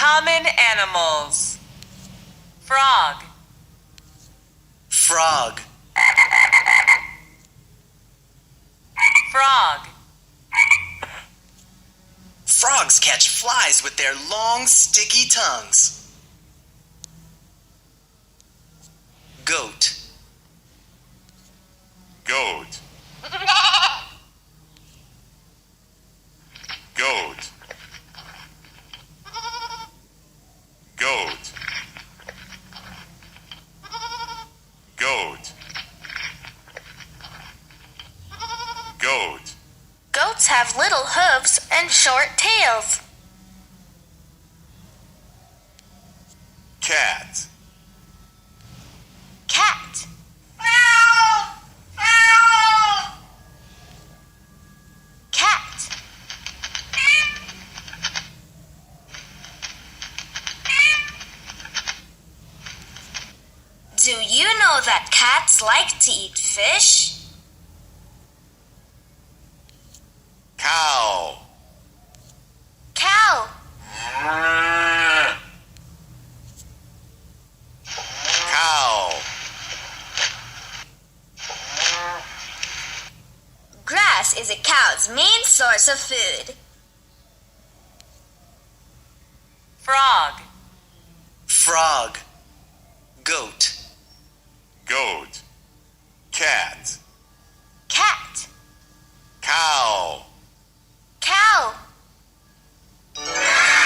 Common animals. Frog. Frog. Frog. Frogs catch flies with their long, sticky tongues. Goat. Goat. Goat. Goat. Goat. Goat. Goats have little hooves and short tails. Cat. Cat. Cat. Do you know that cats like to eat fish? Cow. Cow. Cow. Grass is a cow's main source of food. Frog. Frog. Goat. Goat. Cat. Cat. Cow. Cow. Ah.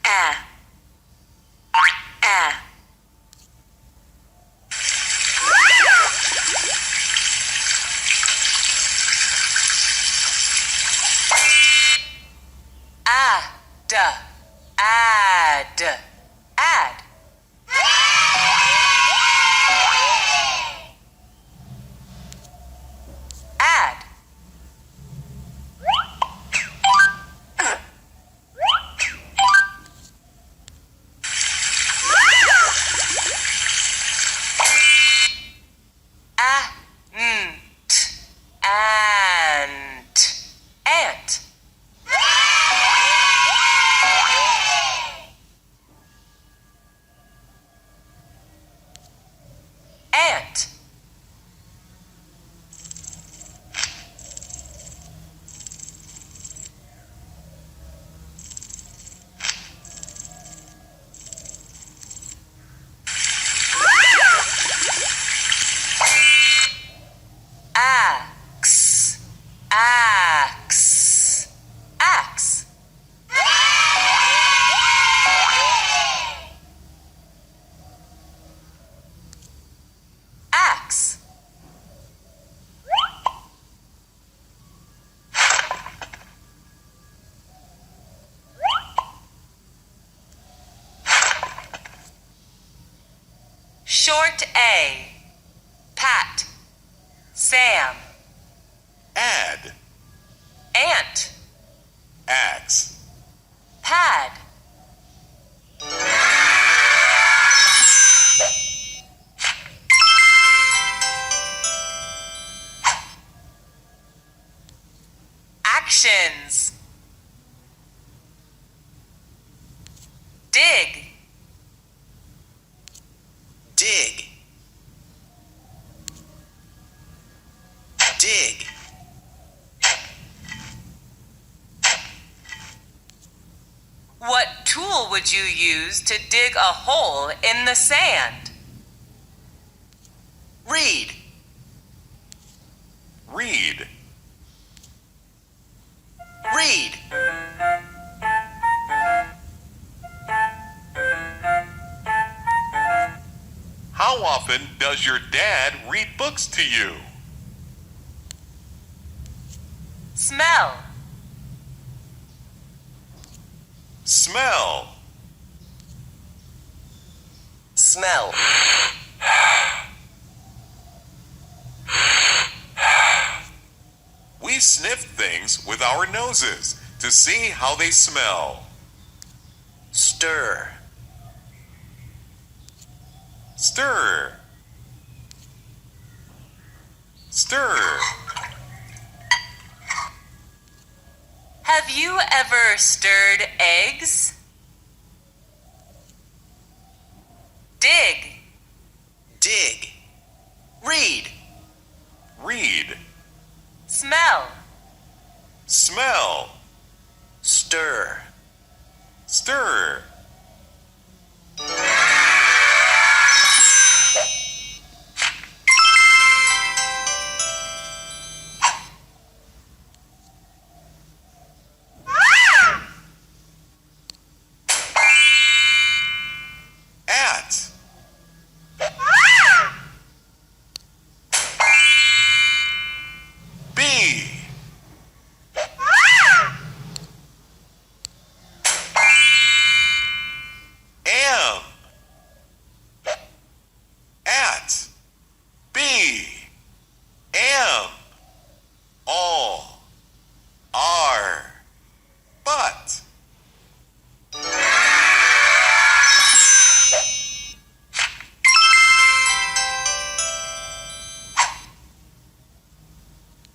Ah. Add. Add. Add. Add. Ant. Ant. Ant. Axe. Axe. Axe. Axe. Short A. Pat. Sam. Add. Ant. Axe. Pad. Actions. Dig. Dig. Dig. What tool would you use to dig a hole in the sand? Read. Read. Read. How often does your dad read books to you? Smell. Smell. Smell. We sniff things with our noses to see how they smell. Stir. Stir. Stir. Have you ever stirred eggs? Dig. Dig. Read. Read. Smell. Smell. Stir. Stir. At. B. Am. At. B. Am. All. Are. But.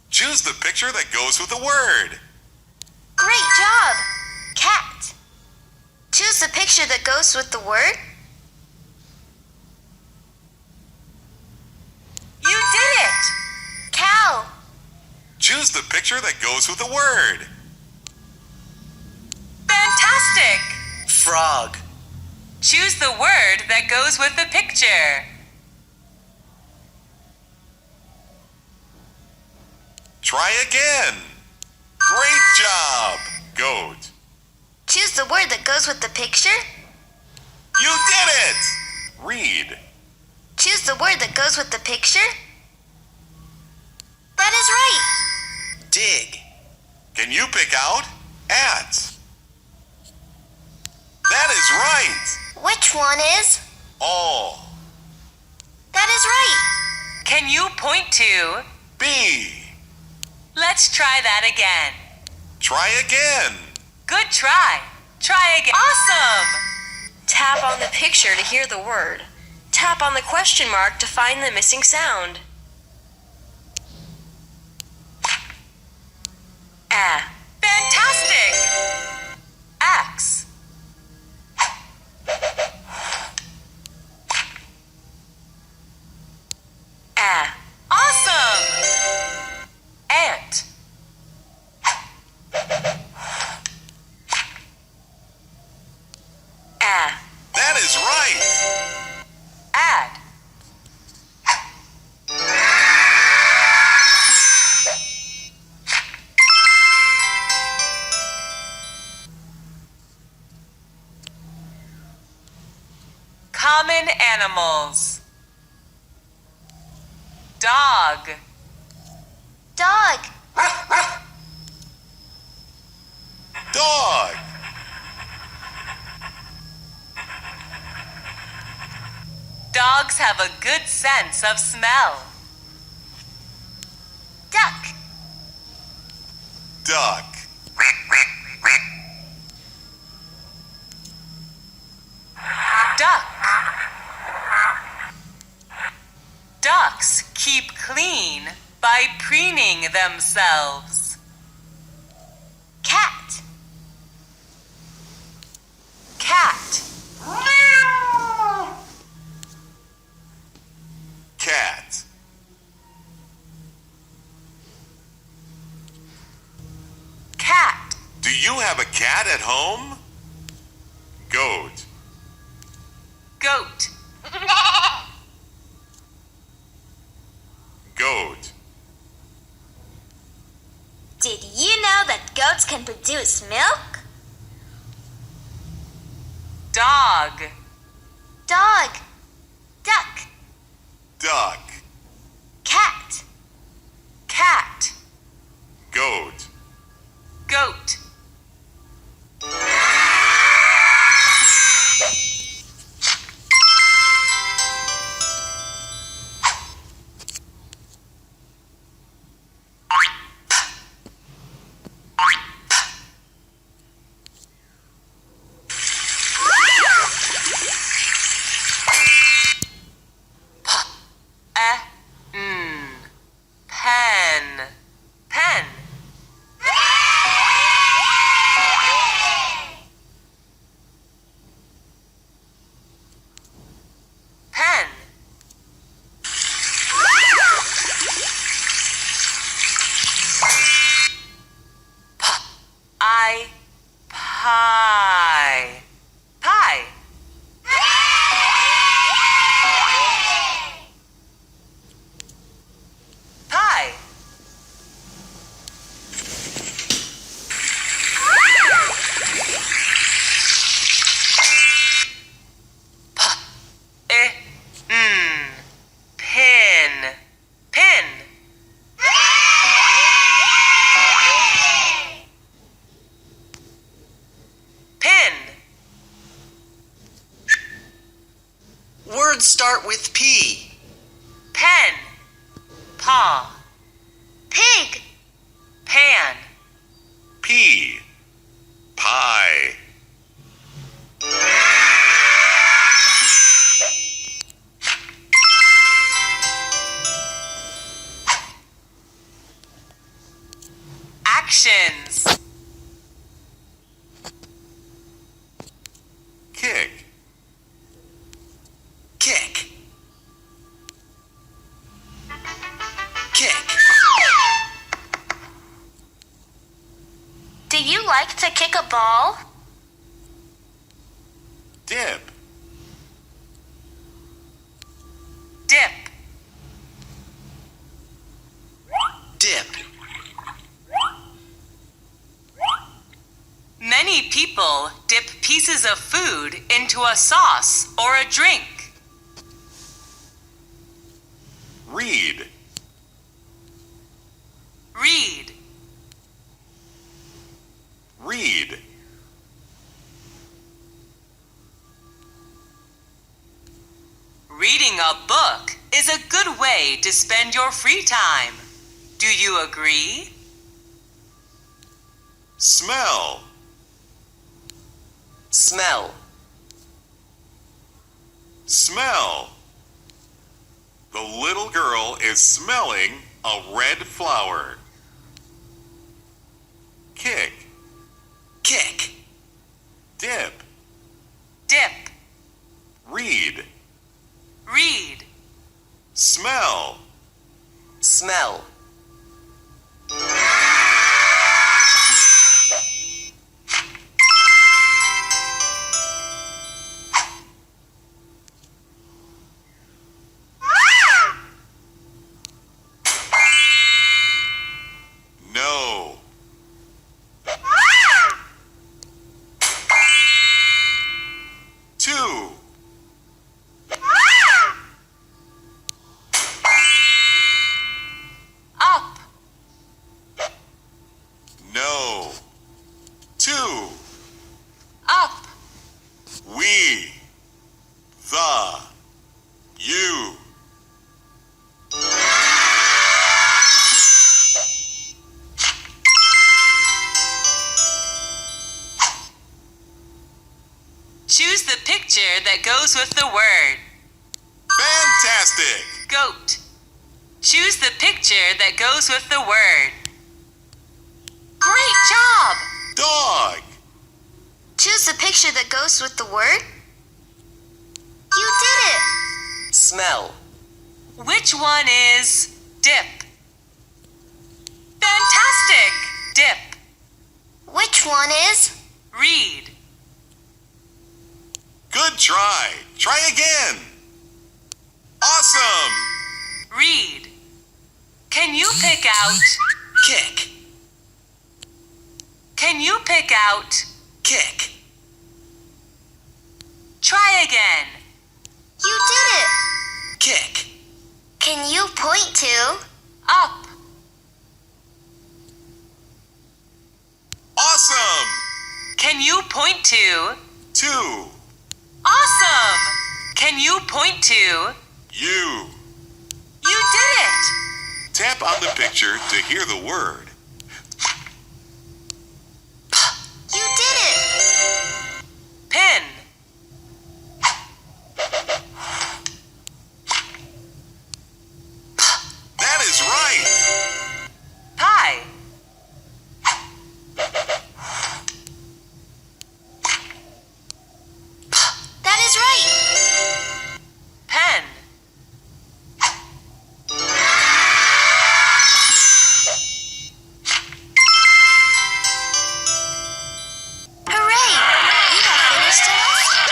Choose the picture that goes with the word. Great job! Cat. Choose the picture that goes with the word. You did it! Cow. Choose the picture that goes with the word. Fantastic! Frog. Choose the word that goes with the picture. Try again. Great job. Goat. Choose the word that goes with the picture. You did it. Read. Choose the word that goes with the picture. That is right. Dig. Can you pick out at? That is right. Which one is? All. That is right. Can you point to? B. Let's try that again. Try again. Good try. Try again. Awesome! Tap on the picture to hear the word. Tap on the question mark to find the missing sound. Ah. Fantastic! Axe. Ah. Awesome! Ant. Ah. That is right. Add. Common animals. Dog. Dog. Dog. Dogs have a good sense of smell. Duck. Duck. Duck. Ducks keep clean by preening themselves. Cat. Cat. Cat. Cat. Do you have a cat at home? Goat. Goat. Goat. Did you know that goats can produce milk? Dog. Dog. Duck. Duck. Cat. Cat. Goat. Goat. with P. Pen. Paw. Pig. Pan. P. Pie. Actions. Kick. Kick. Kick. Do you like to kick a ball? Dip. Dip. Dip. Many people dip pieces of food into a sauce or a drink. Read. Read. Read. Reading a book is a good way to spend your free time. Do you agree? Smell. Smell. Smell. The little girl is smelling a red flower. Kick. Kick. Dip. Dip. Read. Read. Smell. Smell. No. Two. Up. No. Two. Up. We. The. You. Choose the picture that goes with the word. Fantastic. Goat. Choose the picture that goes with the word. Great job! Dog. Choose the picture that goes with the word. You did it! Smell. Which one is dip? Fantastic! Dip. Which one is? Read. Good try. Try again. Awesome. Read. Can you pick out? Kick. Can you pick out? Kick. Try again. You did it! Kick. Can you point to? Up. Awesome. Can you point to? Two. Awesome! Can you point to? You. You did it! Tap on the picture to hear the word. You did it! Pin. That is right. Pie. That is right! Pen. Hooray! You have finished a lesson!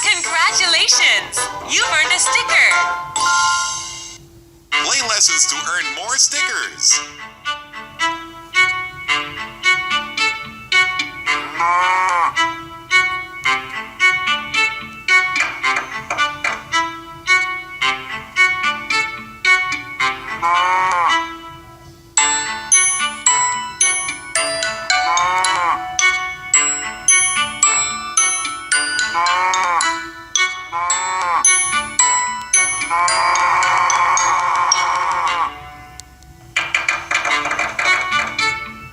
Congratulations! You've earned a sticker! Play lessons to earn more stickers.